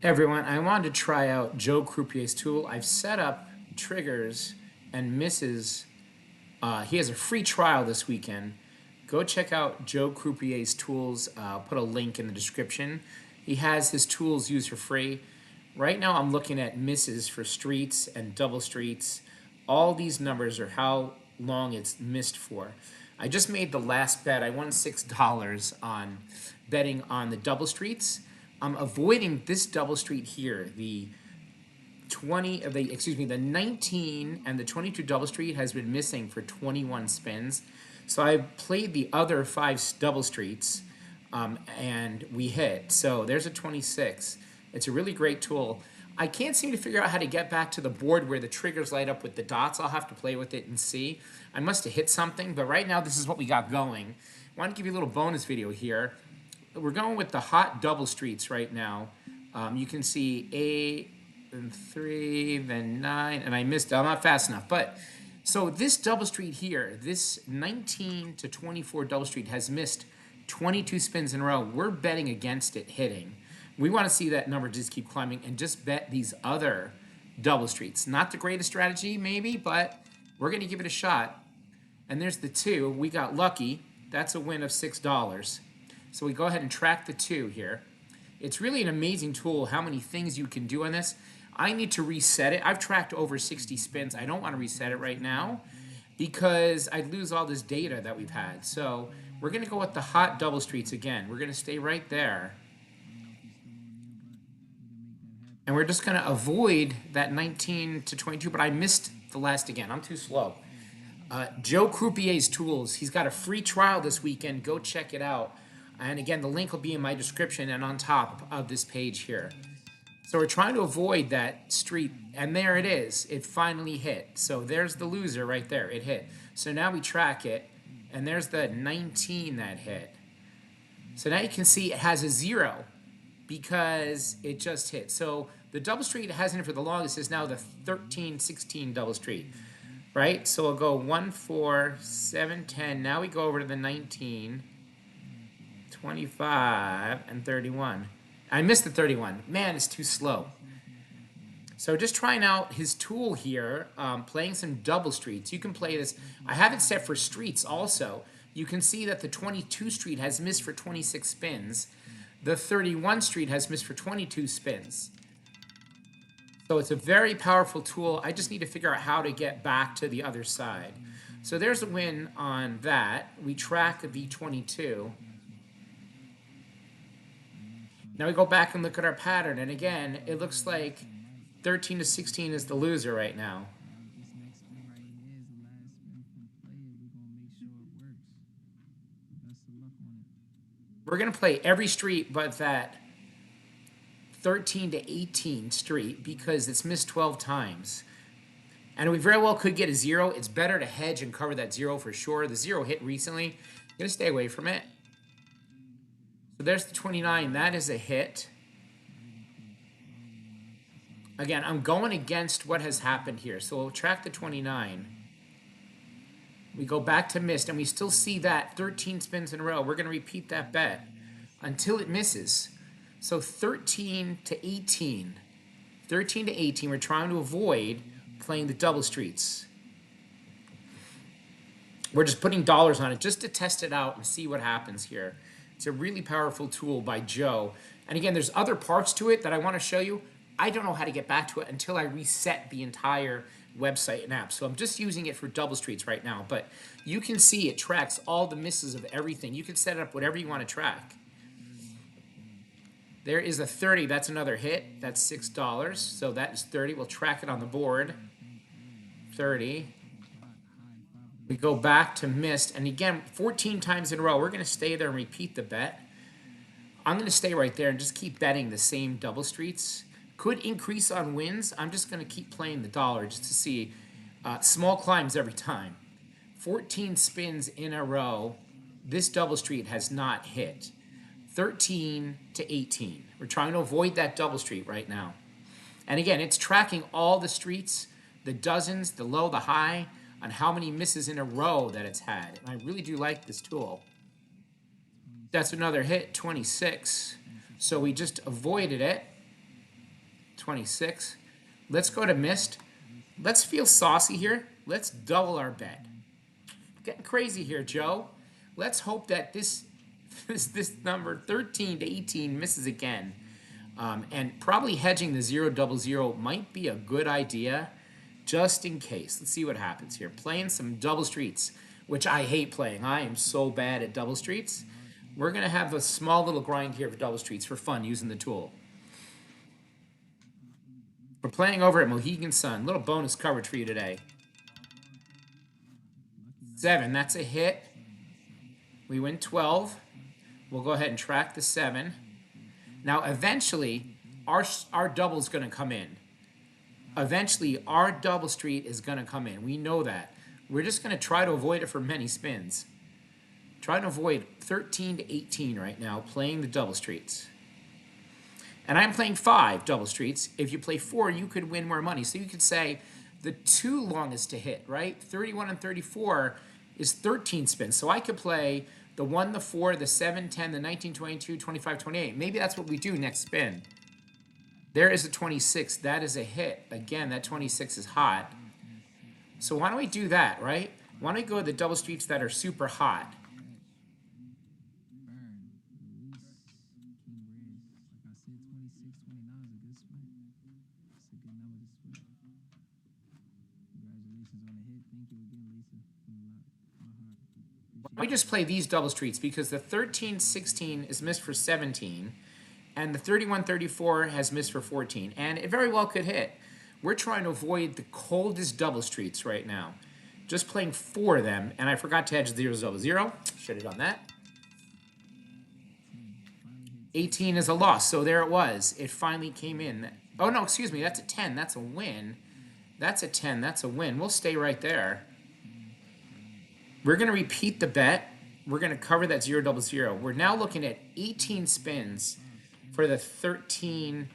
Hey everyone, I wanted to try out Joe Croupier's tool. I've set up triggers and misses. He has a free trial this weekend. Go check out Joe Croupier's tools. I'll put a link in the description. He has his tools used for free. Right now I'm looking at misses for streets and double streets. All these numbers are how long it's missed for. I just made the last bet. I won $6 on betting on the double streets. I'm avoiding this double street here. The 19 and the 22 double street has been missing for 21 spins. So I played the other 5 double streets and we hit. So there's a 26. It's a really great tool. I can't seem to figure out how to get back to the board where the triggers light up with the dots. I'll have to play with it and see. I must have hit something, but right now this is what we got going. I want to give you a little bonus video here. We're going with the hot double streets right now. You can see 8, then 3, then 9, and I missed. I'm not fast enough. But so this double street here, this 19 to 24 double street has missed 22 spins in a row. We're betting against it hitting. We want to see that number just keep climbing and just bet these other double streets. Not the greatest strategy, maybe, but we're going to give it a shot. And there's the 2. We got lucky. That's a win of $6. So we go ahead and track the 2 here. It's really an amazing tool how many things you can do on this. I need to reset it. I've tracked over 60 spins. I don't want to reset it right now because I'd lose all this data that we've had. So we're going to go with the hot double streets again. We're going to stay right there. And we're just going to avoid that 19 to 22, but I missed the last again. I'm too slow. Joe Croupier's tools. He's got a free trial this weekend. Go check it out. And again, the link will be in my description and on top of this page here. So we're trying to avoid that street, and there it is. It finally hit. So there's the loser right there. It hit. So now we track it, and there's the 19 that hit. So now you can see it has a 0 because it just hit. So the double street hasn't for the longest is now the 13, 16 double street, right? So we'll go 1, 4, 7, 10. Now we go over to the 19. 25 and 31. I missed the 31. Man, it's too slow. So just trying out his tool here, playing some double streets. You can play this. I have it set for streets also. You can see that the 22 street has missed for 26 spins. The 31 street has missed for 22 spins. So it's a very powerful tool. I just need to figure out how to get back to the other side. So there's a win on that. We track the 22. Now we go back and look at our pattern, and again, it looks like 13 to 16 is the loser right now. We're going to play every street but that 13 to 18 street because it's missed 12 times. And we very well could get a 0. It's better to hedge and cover that 0 for sure. The 0 hit recently. I'm going to stay away from it. So there's the 29. That is a hit. Again, I'm going against what has happened here. So we'll track the 29. We go back to missed, and we still see that 13 spins in a row. We're going to repeat that bet until it misses. So 13 to 18. 13 to 18. We're trying to avoid playing the double streets. We're just putting dollars on it just to test it out and see what happens here. It's a really powerful tool by Joe. And again, there's other parts to it that I want to show you. I don't know how to get back to it until I reset the entire website and app. So I'm just using it for double streets right now. But you can see it tracks all the misses of everything. You can set it up whatever you want to track. There is a 30. That's another hit. That's $6. So that is 30. We'll track it on the board. 30. We go back to missed, and again, 14 times in a row. We're going to stay there and repeat the bet. I'm going to stay right there and just keep betting the same double streets. Could increase on wins. I'm just going to keep playing the dollar just to see small climbs every time. 14 spins in a row. This double street has not hit. 13 to 18. We're trying to avoid that double street right now. And again, it's tracking all the streets, the dozens, the low, the high, on how many misses in a row that it's had. And I really do like this tool. That's another hit, 26. So we just avoided it. 26. Let's go to missed. Let's feel saucy here. Let's double our bet. Getting crazy here, Joe. Let's hope that this number 13 to 18 misses again. And probably hedging the 000 might be a good idea, just in case. Let's see what happens here. Playing some double streets, which I hate playing. I am so bad at double streets. We're going to have a small little grind here for double streets for fun using the tool. We're playing over at Mohegan Sun. Little bonus coverage for you today. 7, that's a hit. We win 12. We'll go ahead and track the 7. Now, eventually, our double's going to come in. Eventually, our double street is going to come in. We know that. We're just going to try to avoid it for many spins. Trying to avoid 13 to 18 right now, playing the double streets. And I'm playing 5 double streets. If you play 4, you could win more money. So you could say the 2 longest to hit, right? 31 and 34 is 13 spins. So I could play the 1, the 4, the 7, 10, the 19, 22, 25, 28. Maybe that's what we do next spin. There is a 26. That is a hit. Again, that 26 is hot. So why don't we do that, right? Why don't we go to the double streets that are super hot? We just play these double streets because the 13, 16 is missed for 17, and the 31, 34 has missed for 14, and it very well could hit. We're trying to avoid the coldest double streets right now. Just playing 4 of them, and I forgot to hedge 0, 0, 0. Should have done that. 18 is a loss, so there it was. It finally came in. Oh, no, excuse me, that's a 10. That's a win. That's a 10. That's a win. We'll stay right there. We're going to repeat the bet. We're going to cover that 0, 0, 0. We're now looking at 18 spins for the 13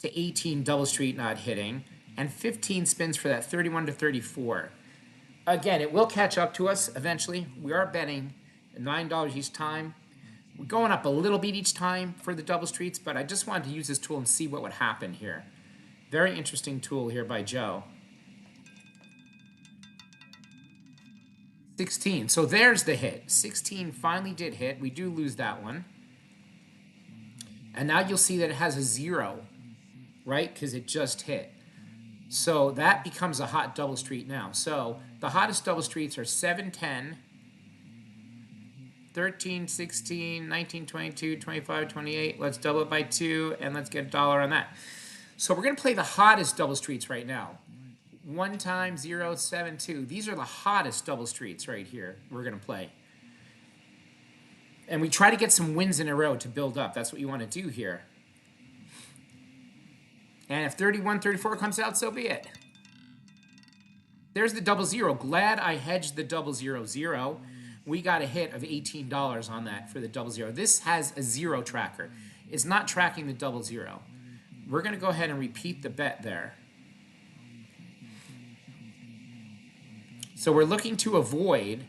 to 18 double street not hitting, and 15 spins for that 31 to 34. Again, it will catch up to us eventually. We are betting $9 each time. We're going up a little bit each time for the double streets, but I just wanted to use this tool and see what would happen here. Very interesting tool here by Joe. 16. So there's the hit. 16 finally did hit. We do lose that one. And now you'll see that it has a 0, right? Because it just hit. So that becomes a hot double street now. So the hottest double streets are 7, 10, 13, 16, 19, 22, 25, 28. Let's double it by 2, and let's get $1 on that. So we're going to play the hottest double streets right now. 1 time, 0, 7, 2. These are the hottest double streets right here we're going to play. And we try to get some wins in a row to build up. That's what you want to do here. And if 31, 34 comes out, so be it. There's the 0, 0. Glad I hedged the 0, 0, 0. We got a hit of $18 on that for the 0, 0. This has a 0 tracker. It's not tracking the 0, 0. We're going to go ahead and repeat the bet there. So we're looking to avoid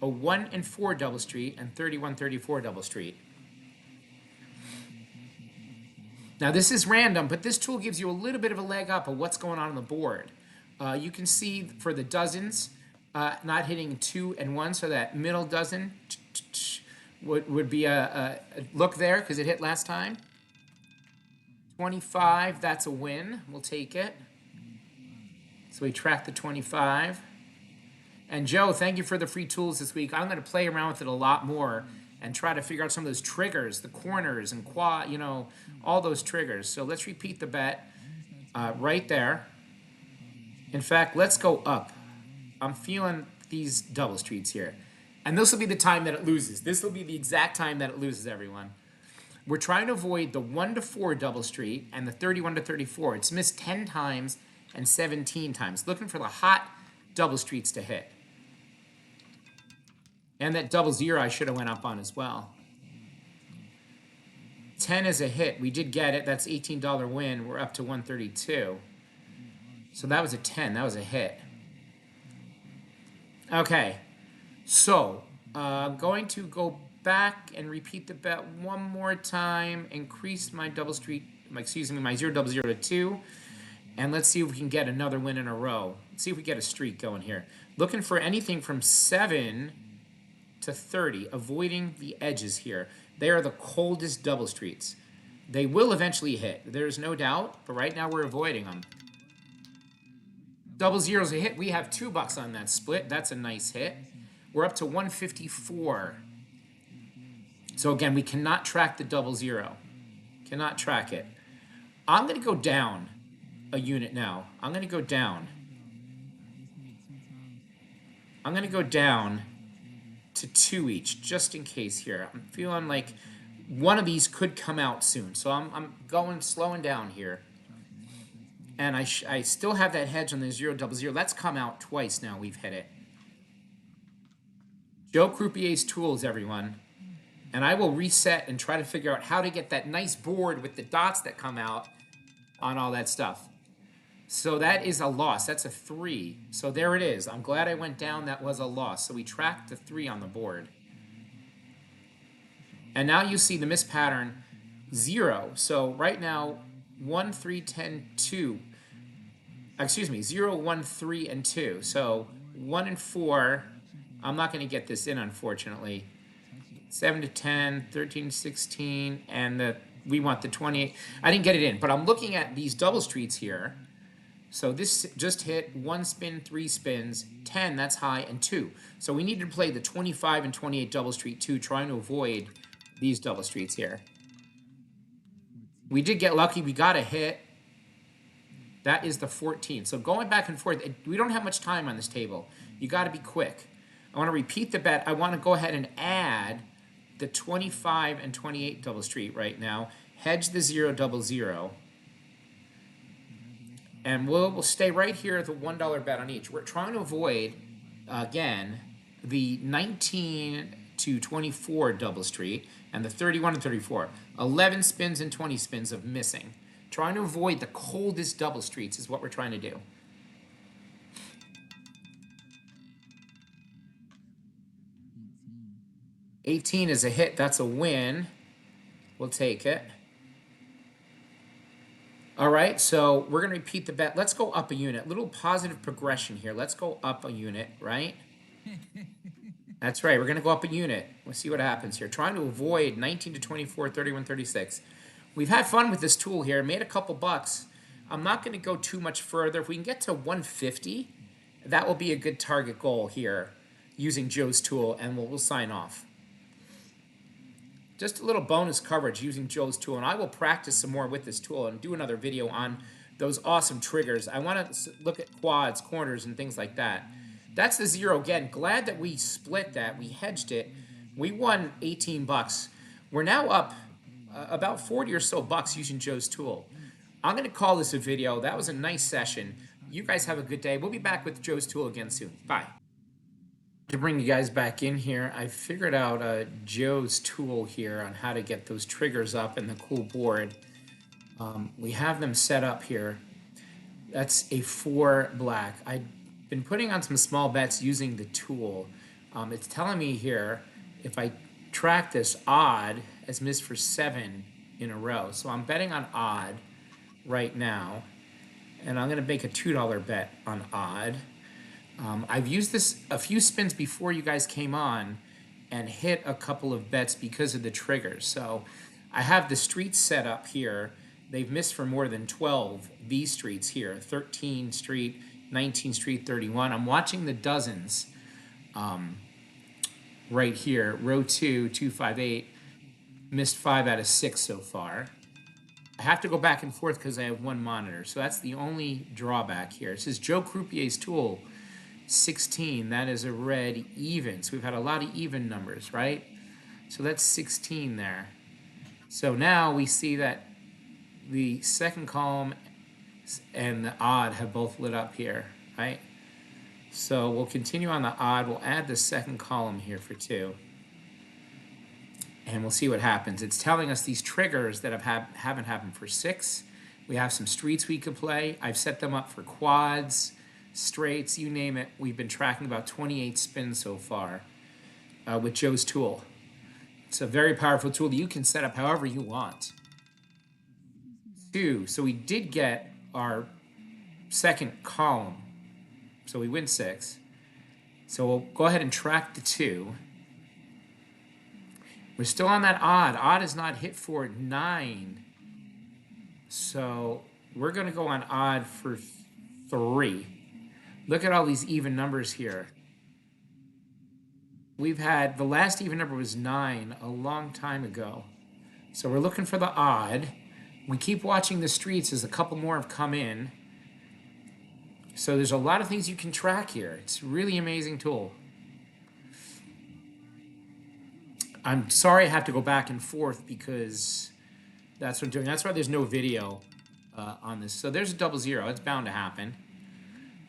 a 1 and 4 double street and 31, 34 double street. Now this is random, but this tool gives you a little bit of a leg up of what's going on the board. You can see for the dozens, not hitting 2 and 1, so that middle dozen would be a look there because it hit last time. 25, that's a win. We'll take it. So we track the 25. And Joe, thank you for the free tools this week. I'm going to play around with it a lot more and try to figure out some of those triggers, the corners and quad, you know, all those triggers. So let's repeat the bet right there. In fact, let's go up. I'm feeling these double streets here. And this will be the time that it loses. This will be the exact time that it loses, everyone. We're trying to avoid the 1 to 4 double street and the 31 to 34. It's missed 10 times and 17 times. Looking for the hot double streets to hit. And that 0, 0 I should have went up on as well. 10 is a hit. We did get it. That's $18 win. We're up to 132. So that was a 10. That was a hit. Okay. So I'm going to go back and repeat the bet one more time. Increase my double street excuse me, my 0 double 0 to 2. And let's see if we can get another win in a row. Let's see if we get a streak going here. Looking for anything from 7 to 30, avoiding the edges here. They are the coldest double streets. They will eventually hit, there's no doubt, but right now we're avoiding them. Double zero's a hit. We have $2 on that split. That's a nice hit. We're up to 154. So again, we cannot track the double zero. Cannot track it. I'm going to go down a unit now. I'm going to go down. I'm going to go down to 2 each, just in case here. I'm feeling like one of these could come out soon. So I'm slowing down here. And I still have that hedge on the 0 double 0. That's come out twice now. We've hit it. Joe Croupier's tools, everyone. And I will reset and try to figure out how to get that nice board with the dots that come out on all that stuff. So that is a loss. That's a 3. So there it is. I'm glad I went down. That was a loss. So we tracked the 3 on the board. And now you see the miss pattern 0. So right now, 1, 3, 10, 2. Excuse me, 0, 1, 3, and 2. So 1 and 4. I'm not going to get this in, unfortunately. 7 to 10, 13 to 16, and we want the 28. I didn't get it in, but I'm looking at these double streets here. So this just hit 1 spin, 3 spins, 10, that's high, and 2. So we need to play the 25 and 28 double street 2, trying to avoid these double streets here. We did get lucky. We got a hit. That is the 14. So going back and forth, we don't have much time on this table. You got to be quick. I want to repeat the bet. I want to go ahead and add the 25 and 28 double street right now. Hedge the 0 double 0. And we'll stay right here at the $1 bet on each. We're trying to avoid, again, the 19 to 24 double street and the 31 and 34. 11 spins and 20 spins of missing. Trying to avoid the coldest double streets is what we're trying to do. $18 is a hit. That's a win. We'll take it. All right, so we're going to repeat the bet. Let's go up a unit. Little positive progression here. Let's go up a unit, right? That's right. We're going to go up a unit. We'll see what happens here. Trying to avoid 19 to 24, 31, 36. We've had fun with this tool here. Made a couple bucks. I'm not going to go too much further. If we can get to 150, that will be a good target goal here using Joe's tool, and we'll sign off. Just a little bonus coverage using Joe's tool, and I will practice some more with this tool and do another video on those awesome triggers. I want to look at quads, corners, and things like that. That's the 0 again. Glad that we split that. We hedged it. We won 18 bucks. We're now up about 40 or so bucks using Joe's tool. I'm going to call this a video. That was a nice session. You guys have a good day. We'll be back with Joe's tool again soon. Bye. To bring you guys back in here, I figured out Joe's tool here on how to get those triggers up in the cool board. We have them set up here. That's a 4 black. I've been putting on some small bets using the tool. It's telling me here if I track this, odd has missed for 7 in a row. So I'm betting on odd right now, and I'm going to make a $2 bet on odd. I've used this a few spins before you guys came on and hit a couple of bets because of the triggers. So I have the streets set up here. They've missed for more than 12, these streets here, 13 street, 19 street, 31. I'm watching the dozens right here. Row 2, 258, missed 5 out of 6 so far. I have to go back and forth because I have one monitor. So that's the only drawback here. It says Joe Croupier's tool, 16. That is a red even. So we've had a lot of even numbers, right? So that's 16 there. So now we see that the second column and the odd have both lit up here, right? So we'll continue on the odd. We'll add the second column here for 2. And we'll see what happens. It's telling us these triggers that haven't happened for 6. We have some streets we could play. I've set them up for quads, straights, you name it. We've been tracking about 28 spins so far with Joe's tool. It's a very powerful tool that you can set up however you want. 2. So we did get our second column. So we win 6. So we'll go ahead and track the 2. We're still on that odd. Odd is not hit for 9. So we're going to go on odd for 3. Look at all these even numbers here. We've had, the last even number was 9 a long time ago. So we're looking for the odd. We keep watching the streets as a couple more have come in. So there's a lot of things you can track here. It's a really amazing tool. I'm sorry I have to go back and forth because that's what I'm doing. That's why there's no video on this. So there's a 00. It's bound to happen.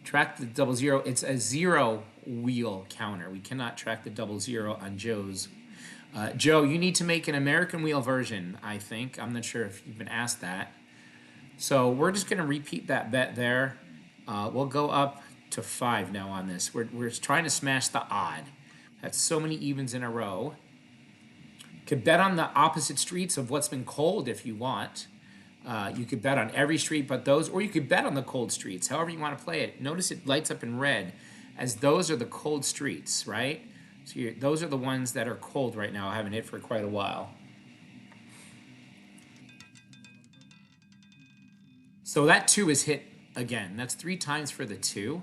Track the 00. It's a 0 wheel counter. We cannot track the 00 on Joe's. Joe, you need to make an American wheel version, I think. I'm not sure if you've been asked that. So we're just going to repeat that bet there. We'll go up to 5 now on this. We're trying to smash the odd. That's so many evens in a row. Could bet on the opposite streets of what's been cold if you want. You could bet on every street but those, or you could bet on the cold streets, however you want to play it. Notice it lights up in red as those are the cold streets, right? So those are the ones that are cold right now. I haven't hit for quite a while. So that 2 is hit again. That's 3 times for the 2.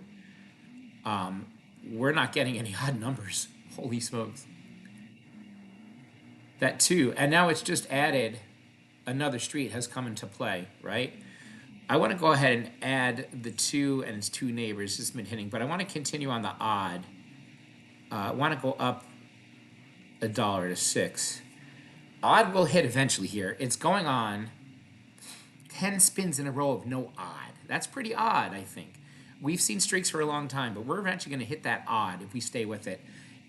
We're not getting any odd numbers. Holy smokes. That 2, and now it's just added another street has come into play, right? I want to go ahead and add the 2 and its 2 neighbors. It's been hitting, but I want to continue on the odd. I want to go up $1 to 6. Odd will hit eventually here. It's going on 10 spins in a row of no odd. That's pretty odd, I think. We've seen streaks for a long time, but we're eventually going to hit that odd if we stay with it.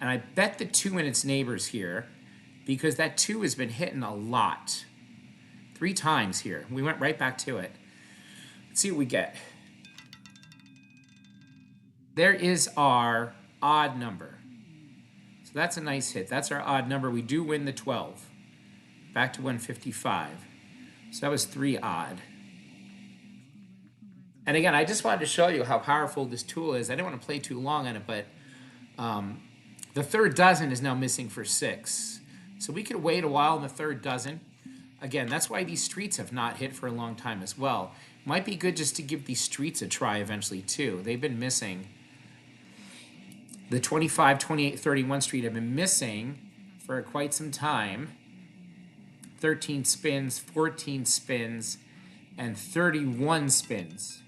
And I bet the 2 and its neighbors here because that 2 has been hitting a lot. 3 times here. We went right back to it. Let's see what we get. There is our odd number. So that's a nice hit. That's our odd number. We do win the 12. Back to 155. So that was 3 odd. And again, I just wanted to show you how powerful this tool is. I didn't want to play too long on it, but the third dozen is now missing for 6. So we could wait a while in the third dozen. Again, that's why these streets have not hit for a long time as well. Might be good just to give these streets a try eventually too. They've been missing. The 25, 28, 31 street have been missing for quite some time. 13 spins, 14 spins, and 31 spins.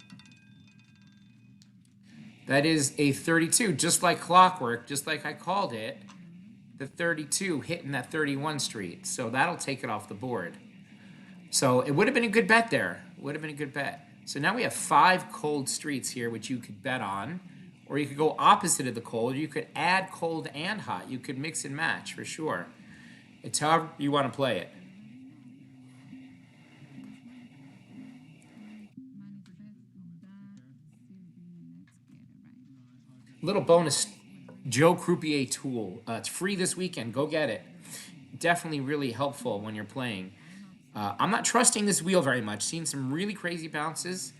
That is a 32, just like clockwork, just like I called it. The 32 hitting that 31 street. So that'll take it off the board. So it would have been a good bet there. Would have been a good bet. So now we have 5 cold streets here, which you could bet on. Or you could go opposite of the cold. You could add cold and hot. You could mix and match for sure. It's however you want to play it. Little bonus Joe Croupier tool. It's free this weekend. Go get it. Definitely really helpful when you're playing. I'm not trusting this wheel very much. Seen some really crazy bounces.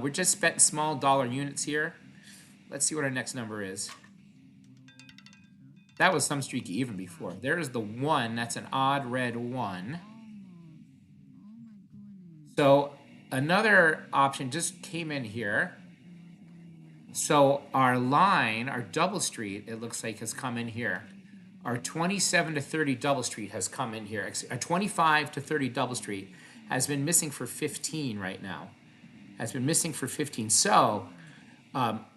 We're just betting small dollar units here. Let's see what our next number is. That was some streaky even before. There's the 1. That's an odd red 1. So another option just came in here. So our line, our double street, it looks like has come in here. Our 27 to 30 double street has come in here. A 25 to 30 double street has been missing for 15 right now. Has been missing for 15. So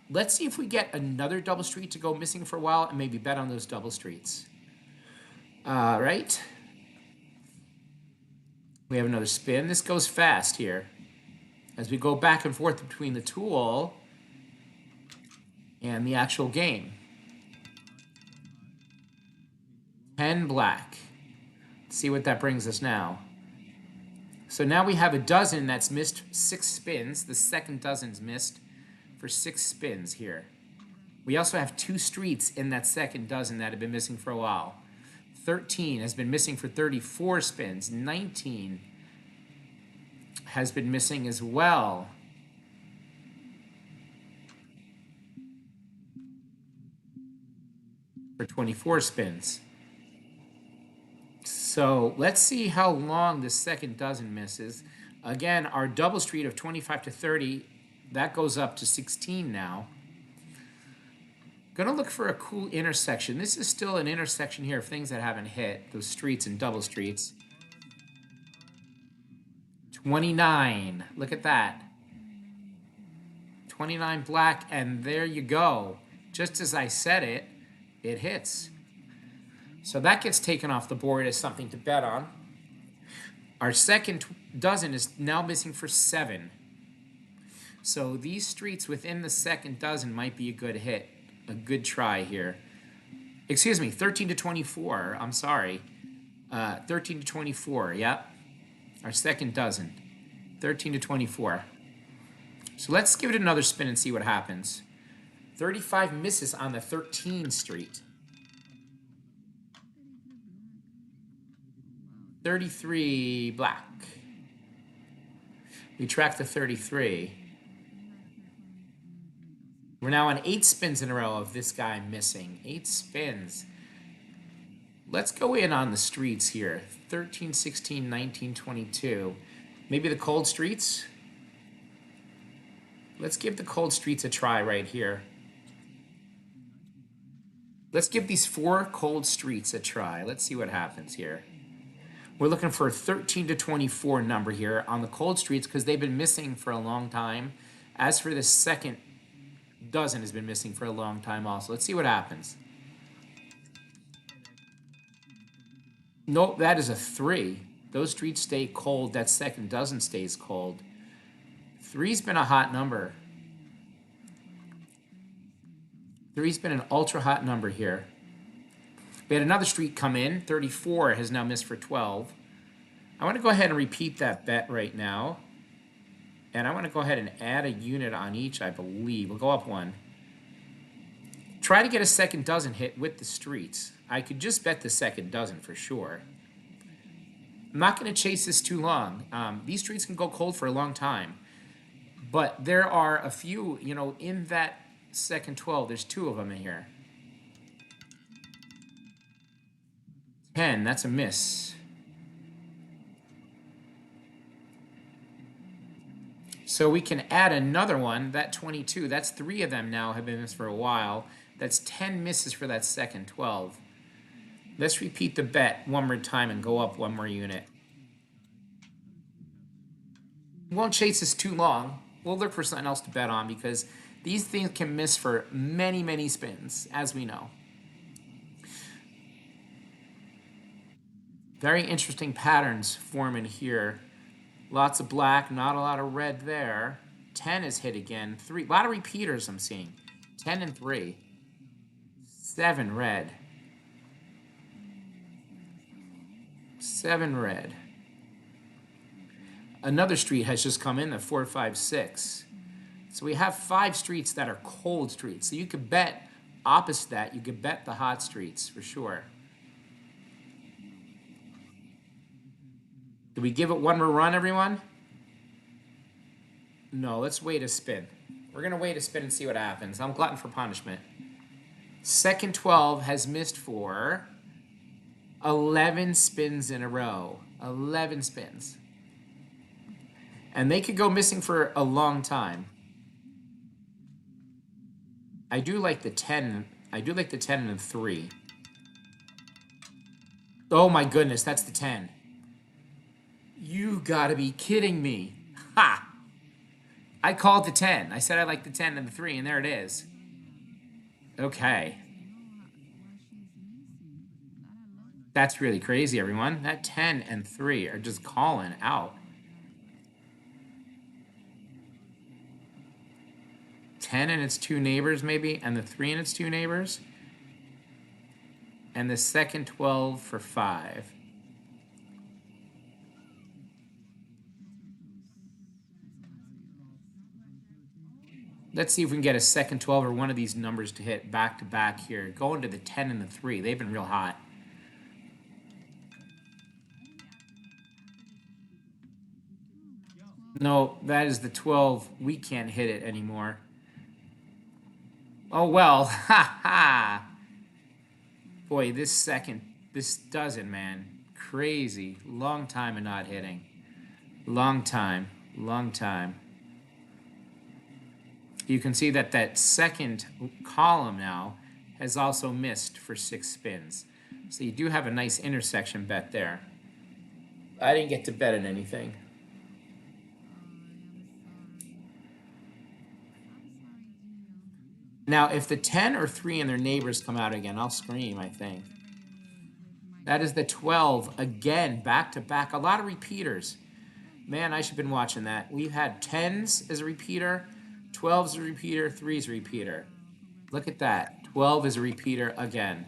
let's see if we get another double street to go missing for a while and maybe bet on those double streets. Right? We have another spin. This goes fast here. As we go back and forth between the tool and the actual game. 10 black. Let's see what that brings us now. So now we have a dozen that's missed 6 spins. The second dozen's missed for 6 spins here. We also have 2 streets in that second dozen that have been missing for a while. 13 has been missing for 34 spins. 19 has been missing as well. For 24 spins. So let's see how long the second dozen misses. Again, our double street of 25 to 30, that goes up to 16 now. Gonna look for a cool intersection. This is still an intersection here of things that haven't hit, those streets and double streets. 29, look at that. 29 black, and there you go. Just as I said it, it hits. So that gets taken off the board as something to bet on. Our second dozen is now missing for 7. So these streets within the second dozen might be a good hit, a good try here. Excuse me, 13 to 24, I'm sorry. 13 to 24, yep. Our second dozen, 13 to 24. So let's give it another spin and see what happens. 35 misses on the 13th street. 33 black. We track the 33. We're now on 8 spins in a row of this guy missing. 8 spins. Let's go in on the streets here. 13, 16, 19, 22. Maybe the cold streets? Let's give the cold streets a try right here. Let's give these 4 cold streets a try. Let's see what happens here. We're looking for a 13 to 24 number here on the cold streets because they've been missing for a long time. As for the second dozen has been missing for a long time also. Let's see what happens. Nope, that is a 3. Those streets stay cold. That second dozen stays cold. 3's been a hot number. 3's been an ultra hot number here. We had another street come in. 34 has now missed for 12. I want to go ahead and repeat that bet right now. And I want to go ahead and add a unit on each, I believe. We'll go up 1. Try to get a second dozen hit with the streets. I could just bet the second dozen for sure. I'm not going to chase this too long. These streets can go cold for a long time. But there are a few, you know, in that second 12, there's 2 of them in here. 10, that's a miss. So we can add another one, that 22. That's 3 of them now have been missed for a while. That's 10 misses for that second 12. Let's repeat the bet one more time and go up 1 more unit. We won't chase this too long. We'll look for something else to bet on because these things can miss for many, many spins, as we know. Very interesting patterns forming here. Lots of black, not a lot of red there. 10 is hit again. 3, a lot of repeaters I'm seeing. 10 and 3. 7 red. 7 red. Another street has just come in, the 4, 5, 6. So we have 5 streets that are cold streets. So you could bet opposite that. You could bet the hot streets for sure. Did we give it one more run, everyone? No, let's wait a spin. We're going to wait a spin and see what happens. I'm glutton for punishment. Second 12 has missed for 11 spins in a row. 11 spins. And they could go missing for a long time. I do like the 10. I do like the 10 and the 3. Oh my goodness, that's the 10. You gotta be kidding me. Ha! I called the 10. I said I like the 10 and the 3, and there it is. Okay. That's really crazy, everyone. That 10 and 3 are just calling out. 10 and its 2 neighbors, maybe, and the 3 and its 2 neighbors. And the second 12 for 5. Let's see if we can get a second 12 or one of these numbers to hit back to back here. Going to the 10 and the 3. They've been real hot. No, that is the 12. We can't hit it anymore. Oh, well. Ha ha. Boy, this doesn't, man. Crazy. Long time of not hitting. Long time. Long time. You can see that that second column now has also missed for 6 spins. So you do have a nice intersection bet there. I didn't get to bet on anything. Now, if the 10 or 3 and their neighbors come out again, I'll scream, I think. That is the 12 again, back to back. A lot of repeaters. Man, I should have been watching that. We've had 10s as a repeater, 12s as a repeater, 3s a repeater. Look at that. 12 is a repeater again.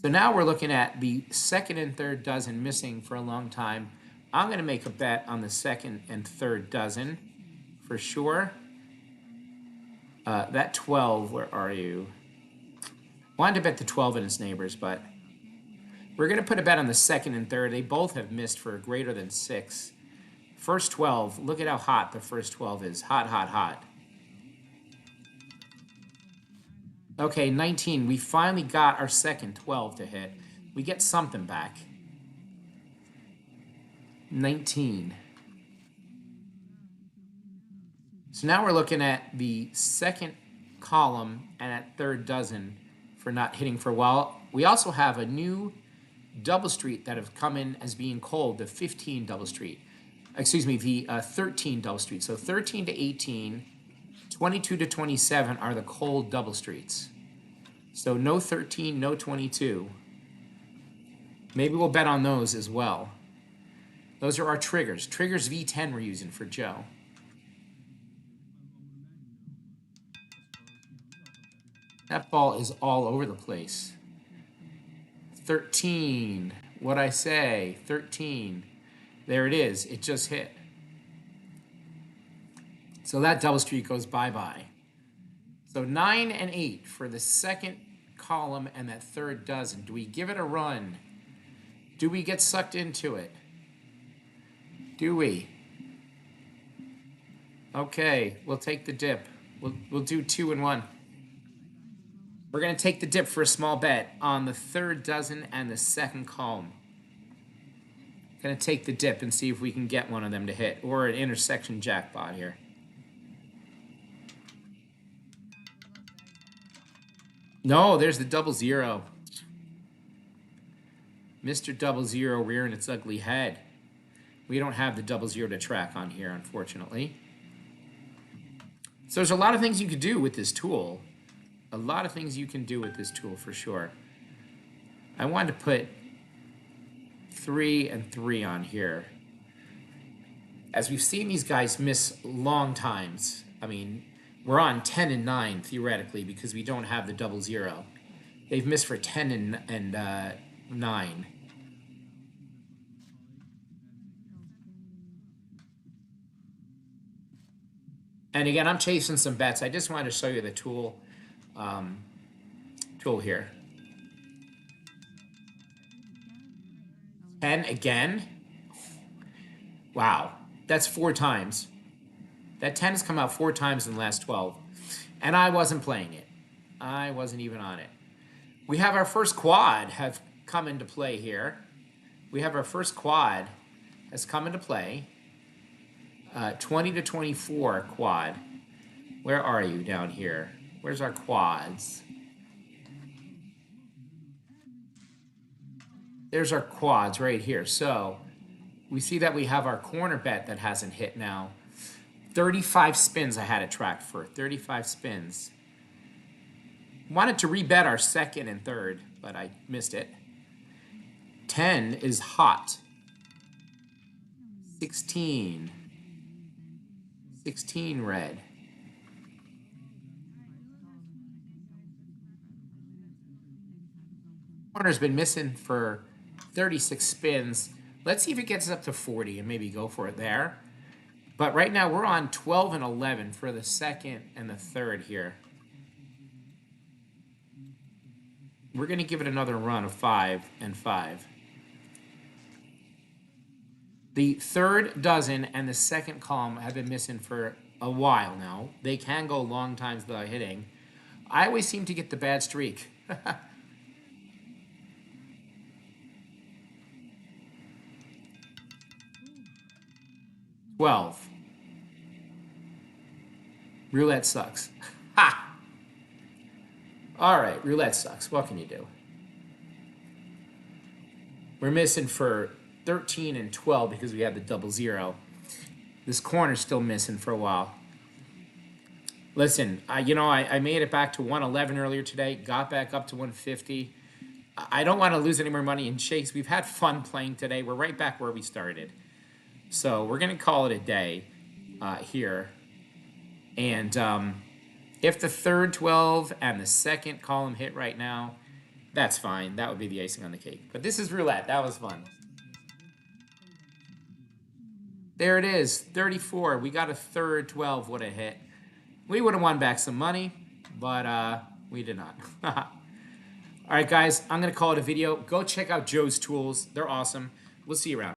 So now we're looking at the second and third dozen missing for a long time. I'm going to make a bet on the second and third dozen for sure. That 12, where are you? Wanted to bet the 12 and its neighbors, but we're going to put a bet on the second and third. They both have missed for greater than 6. First 12, look at how hot the first 12 is. Hot, hot, hot. Okay, 19. We finally got our second 12 to hit. We get something back. 19. So now we're looking at the second column and at third dozen for not hitting for a while. We also have a new double street that have come in as being called the 15 double street. Excuse me, the 13 double street. So 13 to 18, 22 to 27 are the cold double streets. So no 13, no 22. Maybe we'll bet on those as well. Those are our triggers. Triggers V10 we're using for Joe. That ball is all over the place. 13. What'd I say? 13. There it is. It just hit. So that double streak goes bye-bye. So 9 and 8 for the second column and that third dozen. Do we give it a run? Do we get sucked into it? Do we? Okay, we'll take the dip. We'll do 2 and 1. We're going to take the dip for a small bet on the third dozen and the second column. Going to take the dip and see if we can get one of them to hit, or an intersection jackpot here. No, there's the 00. Mr. 00 rearing its ugly head. We don't have the 00 to track on here, unfortunately. So there's a lot of things you could do with this tool. A lot of things you can do with this tool for sure. I wanted to put 3 and 3 on here. As we've seen these guys miss long times. I mean, we're on 10 and 9 theoretically because we don't have the 00. They've missed for 10 and 9. And again, I'm chasing some bets. I just wanted to show you the tool here. 10 again. Wow, that's 4 times. That 10 has come out 4 times in the last 12. And I wasn't playing it. I wasn't even on it. We have our first quad have come into play here. We have our first quad has come into play. 20 to 24 quad. Where are you down here? Where's our quads? There's our quads right here. So we see that we have our corner bet that hasn't hit now. 35 spins I had it tracked for. 35 spins. Wanted to rebet our second and third, but I missed it. 10 is hot. 16. 16 red. Corner's been missing for 36 spins. Let's see if it gets up to 40 and maybe go for it there. But right now we're on 12 and 11 for the second and the third here. We're going to give it another run of 5 and 5. The third dozen and the second column have been missing for a while now. They can go long times without hitting. I always seem to get the bad streak. 12. Roulette sucks. Ha! All right, roulette sucks. What can you do? We're missing for 13 and 12 because we had the double zero. This corner's still missing for a while. Listen, I made it back to 111 earlier today, got back up to 150. I don't want to lose any more money in Chase. We've had fun playing today. We're right back where we started. So we're going to call it a day here. And if the third 12 and the second column hit right now, that's fine. That would be the icing on the cake. But this is roulette. That was fun. There it is, 34. We got a third 12 would have hit. We would have won back some money, but we did not. All right, guys, I'm going to call it a video. Go check out Joe's tools. They're awesome. We'll see you around.